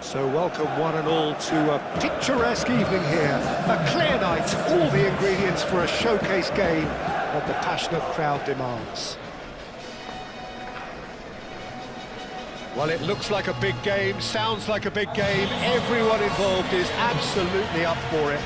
So welcome one and all to a picturesque evening here. A clear night, all the ingredients for a showcase game that the passionate crowd demands. Well, it looks like a big game, sounds like a big game. Everyone involved is absolutely up for it.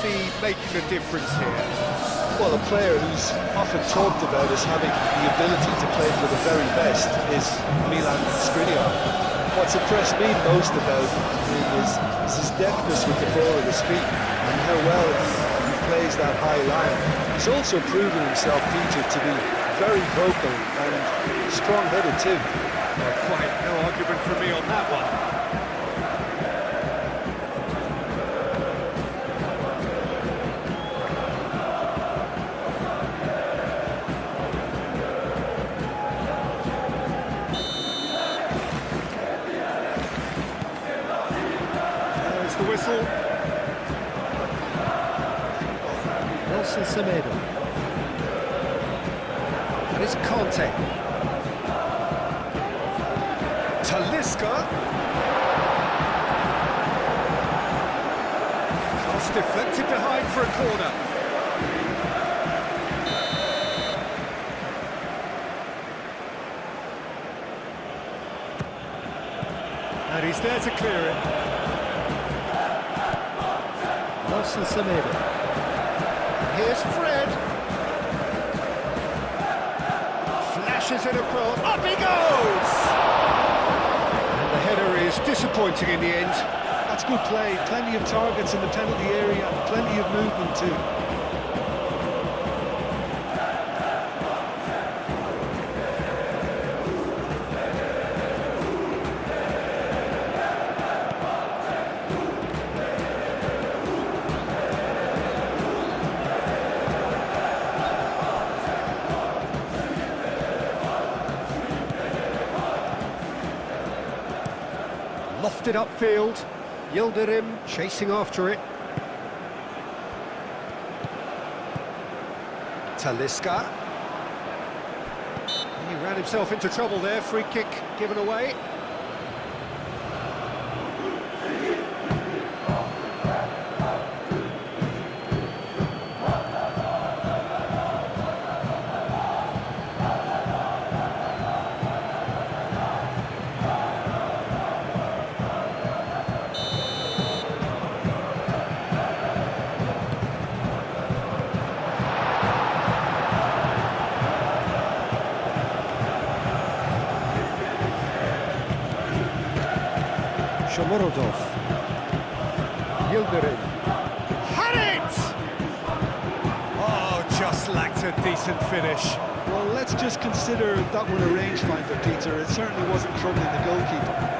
See making a difference here? Well, a player who's often talked about as having the ability to play for the very best is Milan Skriniar. What's impressed me most about him is his deftness with the ball at his feet and how well he plays that high line. He's also proven himself, Peter, to be very vocal and strong-headed too. Quite no argument from me on that one. The whistle. Nelson Semedo. And it's Conte. Talisca. Cross deflected behind for a corner. And he's there to clear it. Nelson Semedo. Here's Fred. Flashes it across. Up he goes! And the header is disappointing in the end. That's good play. Plenty of targets in the penalty area. Plenty of movement too. Lofted upfield, Yildirim chasing after it. Talisca. He ran himself into trouble there, free kick given away. Shomorodov. Yildirim. Had it! Oh, just lacked a decent finish. Well, let's just consider that one a rangefinder, Peter. It certainly wasn't troubling the goalkeeper.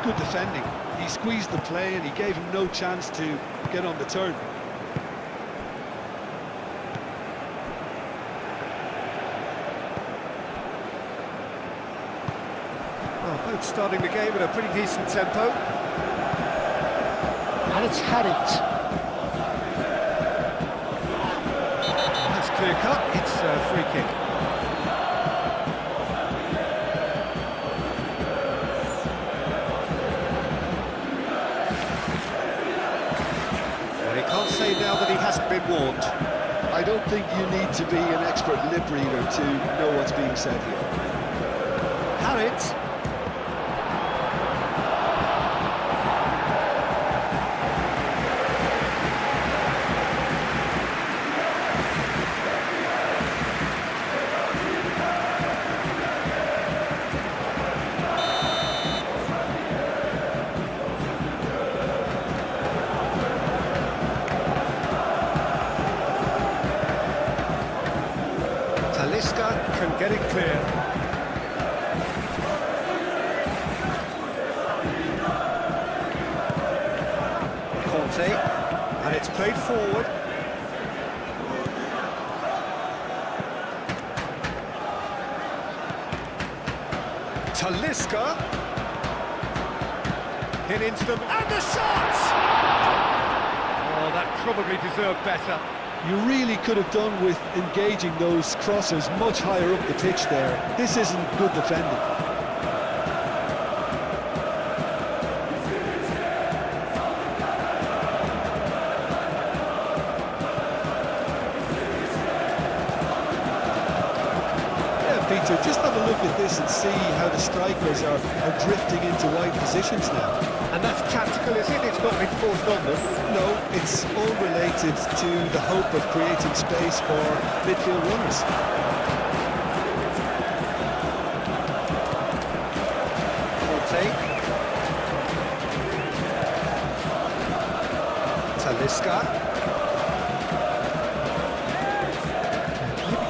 Good defending. He squeezed the play and he gave him no chance to get on the turn. Well, both starting the game at a pretty decent tempo. And it's had it. That's clear cut. It's a free kick. Can't say now that he hasn't been warned. I don't think you need to be an expert lip reader to know what's being said here. Harrit. get it clear. Conte, and it's played forward. Talisca. Hit into them, and the shot! Oh, that probably deserved better. You really could have done with engaging those crossers much higher up the pitch there. This isn't good defending. Peter, just have a look at this and see how the strikers are drifting into wide positions now. And that's tactical, is it? It's not been forced on them. No, it's all related to the hope of creating space for midfield runners. Conte. Talisca.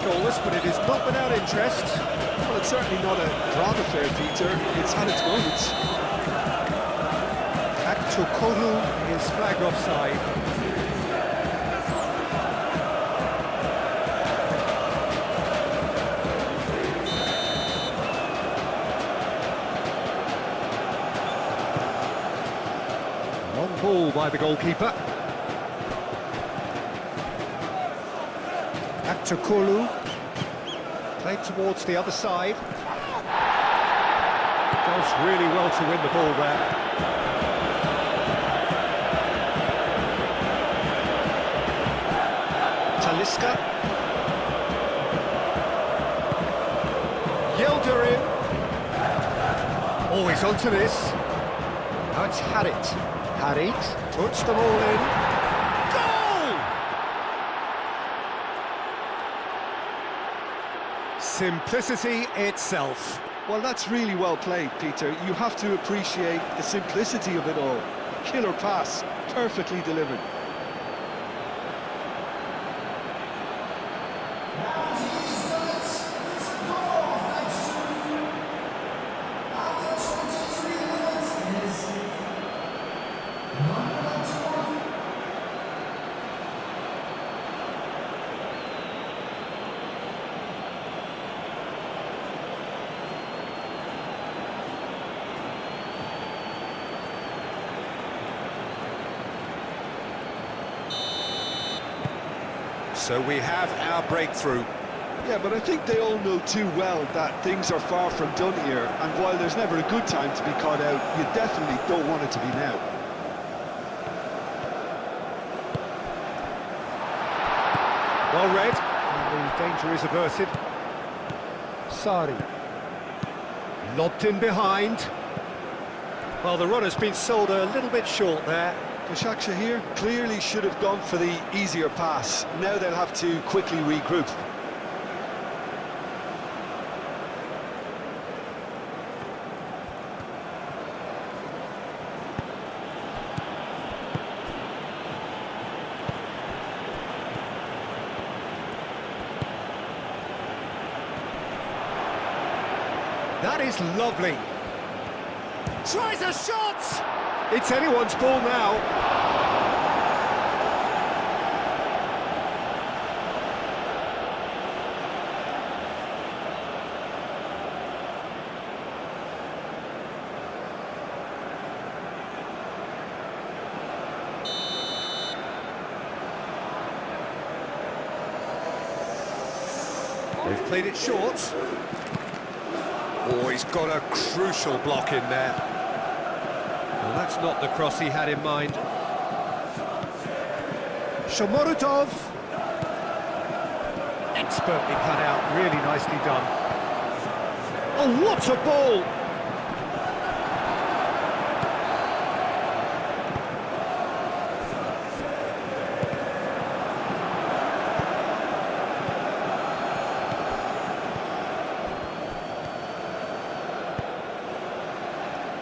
Goalless, but it is not without interest. Well, it's certainly not a drama affair, Peter. It's had its moments. Saracoğlu is flagged offside. Long ball by the goalkeeper. Saracoğlu played towards the other side. Does really well to win the ball there. Talisca. Yildirim. Oh, he's onto this. Now it's Harit. Harit puts them all in. Goal! Simplicity itself. Well, that's really well played, Peter. You have to appreciate the simplicity of it all. Killer pass, perfectly delivered. So we have our breakthrough. Yeah, but I think they all know too well that things are far from done here, and while there's never a good time to be caught out, you definitely don't want it to be now. Well read, and the danger is averted. Sari. Lobbed in behind. Well, the runner's been sold a little bit short there. Başakşehir clearly should have gone for the easier pass. Now they'll have to quickly regroup. That is lovely. Tries a shot! It's anyone's ball now. They've played it short. Oh, he's got a crucial block in there. Well, that's not the cross he had in mind. Shomorodov. Expertly cut out, really nicely done. Oh, what a ball!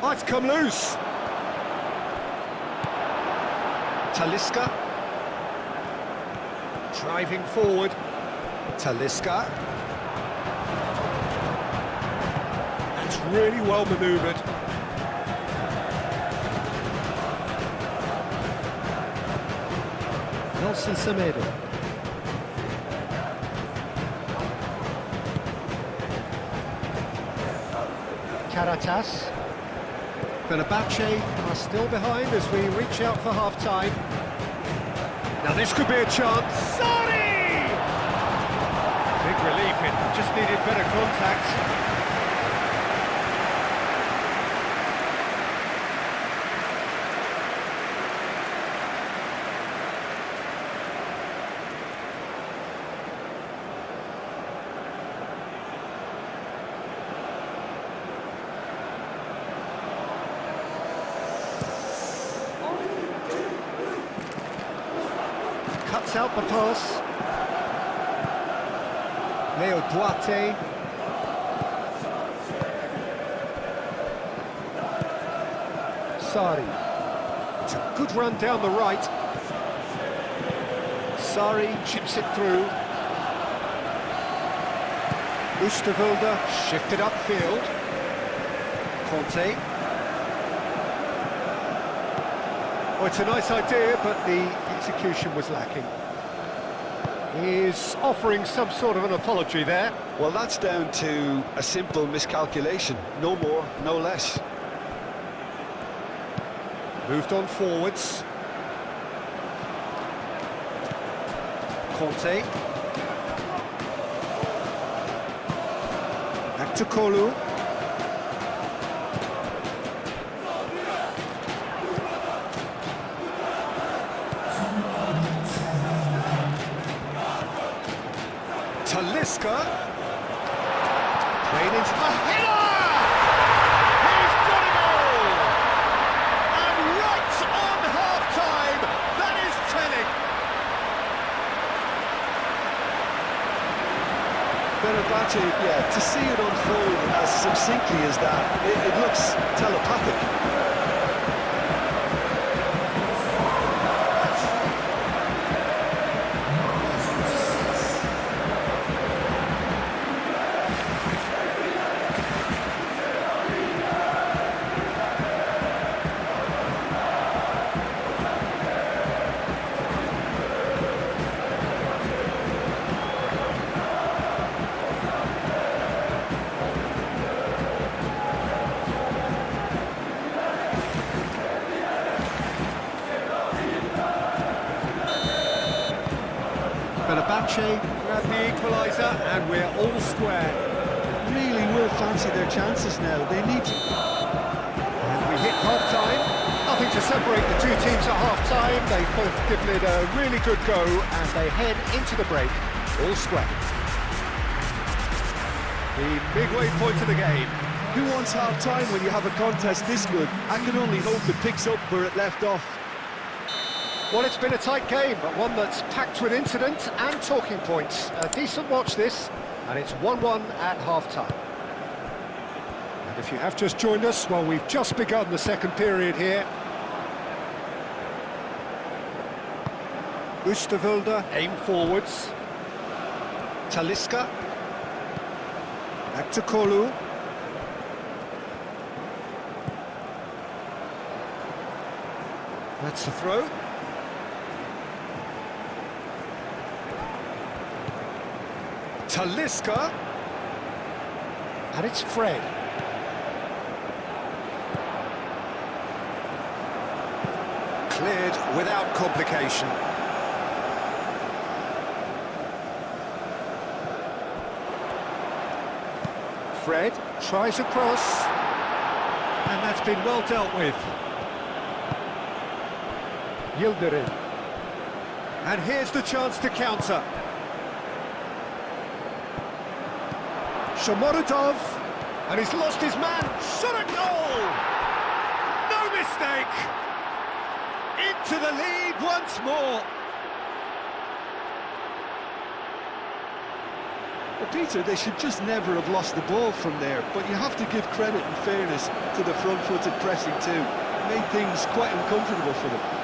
Oh, it's come loose. Talisca. Driving forward. Talisca. really well manoeuvred. Nelson Semedo. Caratas. Fenerbahçe are still behind as we reach out for half-time. Now this could be a chance. Sari! Big relief, it just needed better contact. Cuts out the pass. Leo Duarte. Sari. It's a good run down the right. Sari chips it through. Oosterwolde shifted upfield. Conte. Oh, it's a nice idea, but the execution was lacking. He's offering some sort of an apology there. Well, that's down to a simple miscalculation. No more, no less. Moved on forwards. Conte. Back to Kolu. Talisca. Played into the header! He's got it all! And right on half-time, that is telling. Fenerbahçe, yeah, to see it unfold as succinctly as that, it looks telepathic. Fenerbahçe grab the equaliser and we're all square. Really will fancy their chances now. They need to. And we hit half-time. Nothing to separate the two teams at half-time. They've both given it a really good go and they head into the break all square. The midway point of the game. Who wants half-time when you have a contest this good? I can only hope it picks up where it left off. Well, it's been a tight game, but one that's packed with incident and talking points. A decent watch this, and it's 1-1 at half-time. And if you have just joined us, well, we've just begun the second period here. Oosterwolde aim forwards. Talisca. Back to Kolu. That's the throw. Talisca. And it's Fred. Cleared without complication. Fred tries a cross. And that's been well dealt with. Yildirim. And here's the chance to counter. Shomorodov, and he's lost his man. Shot at goal! No mistake! Into the lead once more. Well, Peter, they should just never have lost the ball from there, but you have to give credit and fairness to the front-footed pressing too. It made things quite uncomfortable for them.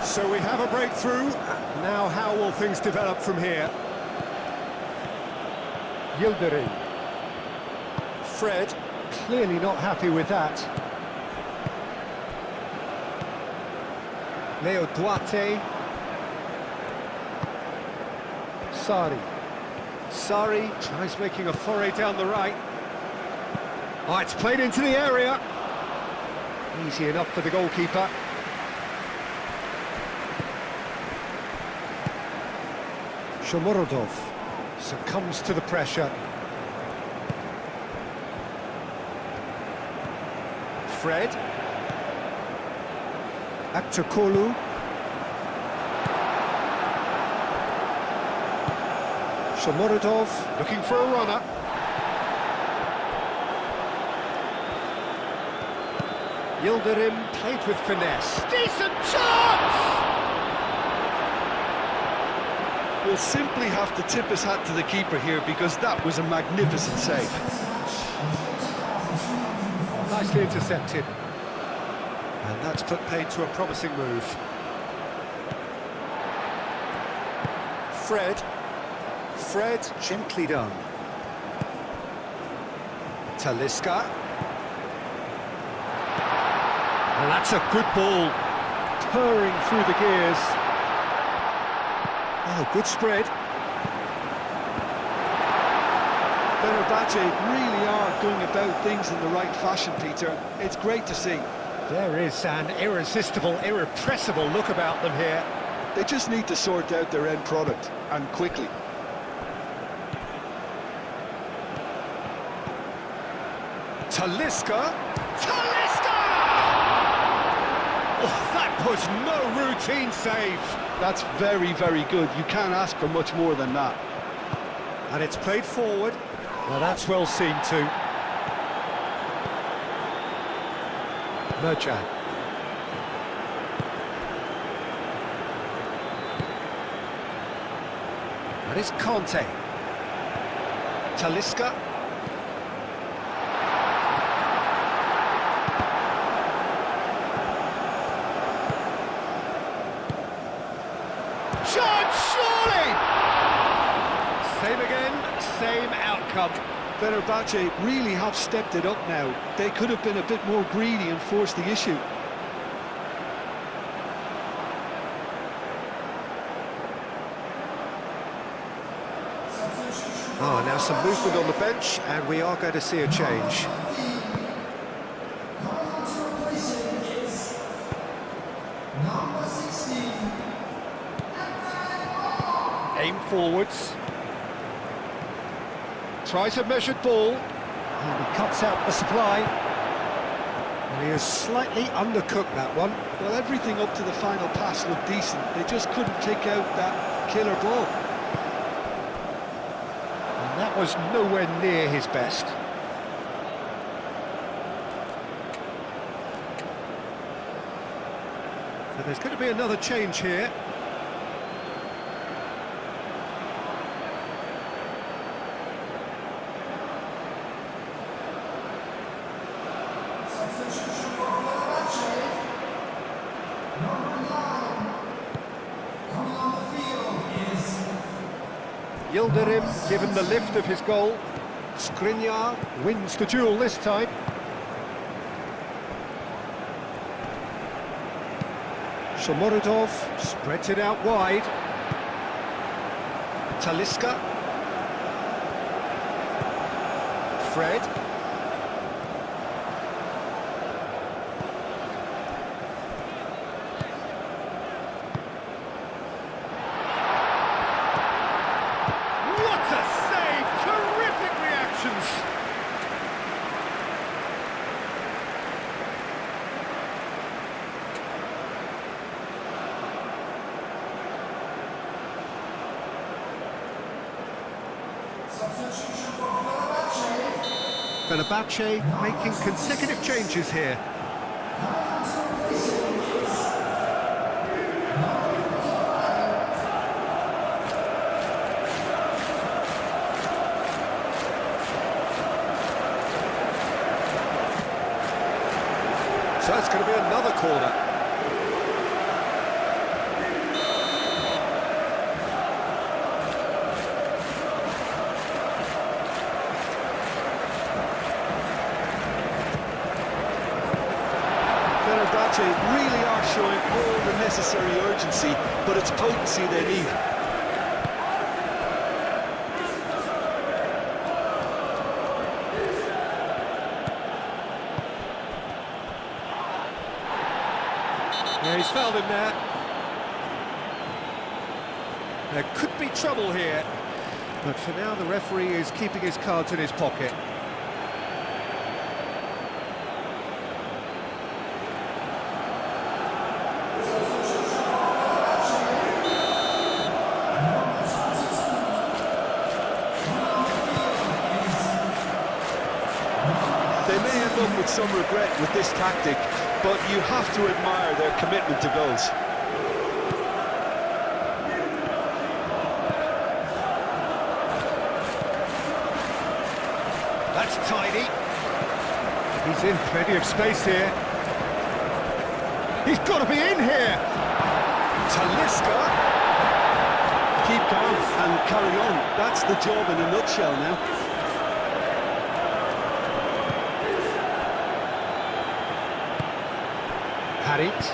So we have a breakthrough. Now how will things develop from here? Yildirim. Fred, clearly not happy with that. Leo Duarte. Sari. Sari tries making a foray down the right. Oh, it's played into the area. Easy enough for the goalkeeper. Shomurodov succumbs to the pressure. Fred. Saracoğlu. Shomurodov looking for a runner. Yildirim played with finesse. Decent chance! We'll simply have to tip his hat to the keeper here because that was a magnificent save. Nicely intercepted. And that's put paid to a promising move. Fred. Fred, gently done. Talisca. And that's a good ball. Purring through the gears. Oh, good spread. Fenerbahçe really are going about things in the right fashion, Peter. It's great to see. There is an irresistible, irrepressible look about them here. They just need to sort out their end product, and quickly. Talisca. Talisca! Oh, that was no routine save. That's very, very good. You can't ask for much more than that. And it's played forward. Well, that's well seen too. Mercan. That is Conte. Talisca. Shot, surely! Same again, same outcome. Fenerbahçe really have stepped it up now. They could have been a bit more greedy and forced the issue. Oh, now some movement on the bench, and we are going to see a change. Aim forwards. Tries a measured ball. And he cuts out the supply. And he has slightly undercooked that one. Well, everything up to the final pass looked decent. They just couldn't kick out that killer ball. And that was nowhere near his best. So there's going to be another change here. Yildirim given the lift of his goal. Skriniar wins the duel this time. Shomurodov spreads it out wide. Talisca. Fred. What a save! Terrific reactions! Fenerbahçe making consecutive changes here. So it's going to be another corner. Fenerbahçe really are showing all the necessary urgency, but it's potency they need. Yeah, he's fouled him there. There could be trouble here, but for now the referee is keeping his cards in his pocket. They may end up with some regret with this tactic, but you have to admire their commitment to goals. That's tidy. He's in plenty of space here. He's got to be in here. Talisca. Keep calm and carry on. That's the job in a nutshell now. Had it.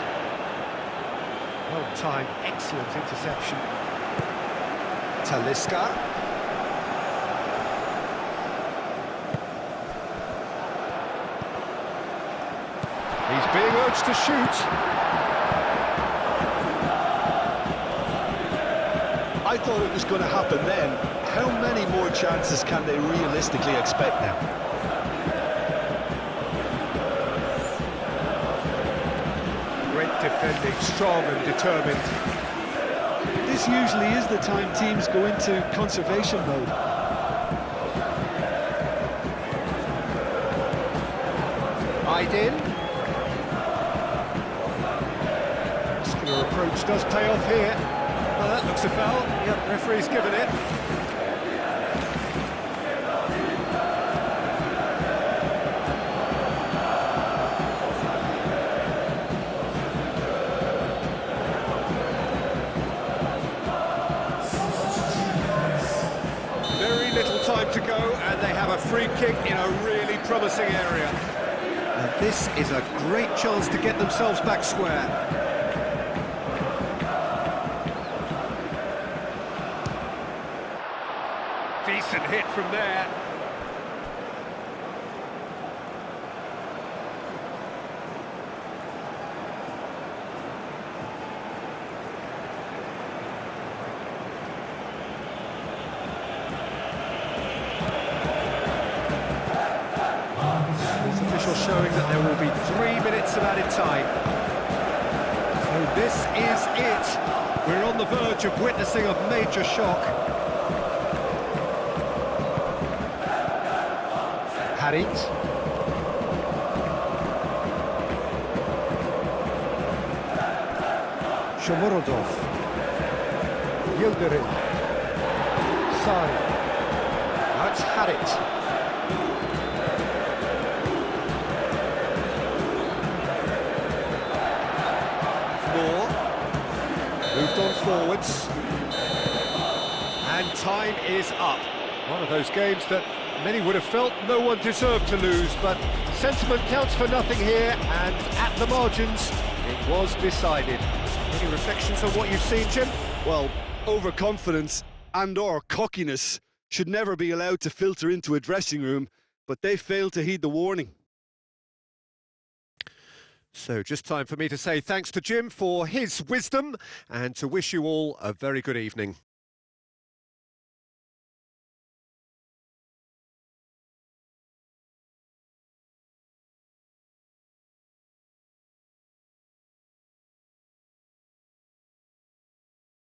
Well timed, excellent interception. Talisca. He's being urged to shoot. I thought it was going to happen then. How many more chances can they realistically expect now? Great defending, strong and determined. This usually is the time teams go into conservation mode. Aydin. Muscular approach does pay off here. Well, that looks a foul. Yep, referee's given it. Very little time to go, and they have a free kick in a really promising area. And this is a great chance to get themselves back square. Decent hit from there. This official showing that there will be 3 minutes of added time. So this is it. We're on the verge of witnessing a major shock. Harit. Shomurodov. Yildirim. Sari. Now it's Harit. Moore. Moved on forwards. And time is up. One of those games that many would have felt no one deserved to lose, but sentiment counts for nothing here, and at the margins, it was decided. Any reflections on what you've seen, Jim? Well, overconfidence and/or cockiness should never be allowed to filter into a dressing room, but they failed to heed the warning. So just time for me to say thanks to Jim for his wisdom, and to wish you all a very good evening.